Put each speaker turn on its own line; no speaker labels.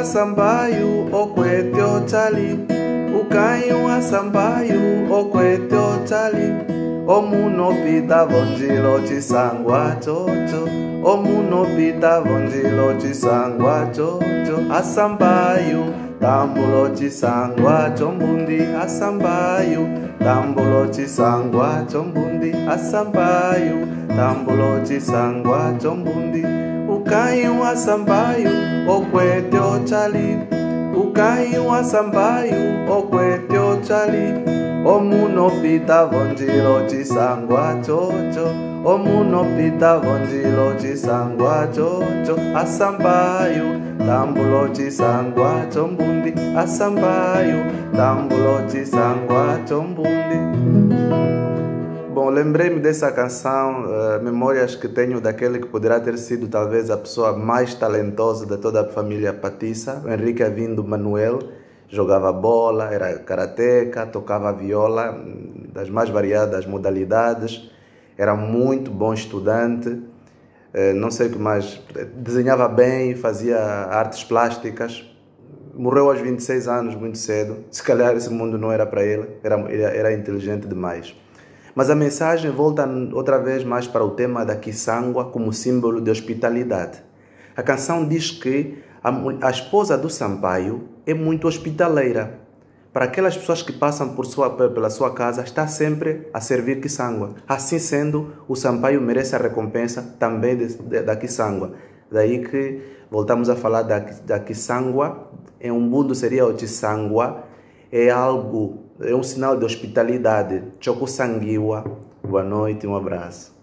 sambaio, o kwetyo chali. Ukayu a sambaio, o kwetyo chali. O muno pita vonjilo chisangwa chocho. O muno pita vonjilo chisangwa chocho. A sambaio, tambulo chisangwa chombundi. A sambaio, tambulo chisangwa chombundi. A sambaio, tambulo chisangwa chombundi. Ukayu a sambaio, o kwetyo chali. Ukayu a sambaio, o kwetyo chali. O muno pita vonjilo chisangwa chocho. O muno pita vonjilo chisangwa chocho. A sambaio, tambulo chisangwa chombundi. A sambaio, tambulo chisangwa chombundi. Bom, lembrei-me dessa canção, memórias que tenho daquele que poderá ter sido talvez a pessoa mais talentosa de toda a família Patissa, o Henrique Avindo Manuel. Jogava bola, era karateca, tocava viola, das mais variadas modalidades, era muito bom estudante, não sei o que mais, desenhava bem, fazia artes plásticas. Morreu aos 26 anos, muito cedo. Se calhar esse mundo não era para ele, era inteligente demais. Mas a mensagem volta outra vez mais para o tema da quiçangua como símbolo de hospitalidade. A canção diz que a esposa do Sampaio é muito hospitaleira. Para aquelas pessoas que passam pela sua casa, está sempre a servir quiçangua. Assim sendo, o Sampaio merece a recompensa também da quiçangua. Daí que voltamos a falar da quiçangua. Em Umbundo seria o Chisangua. É um sinal de hospitalidade. Choco Sanguiwa. Boa noite, um abraço.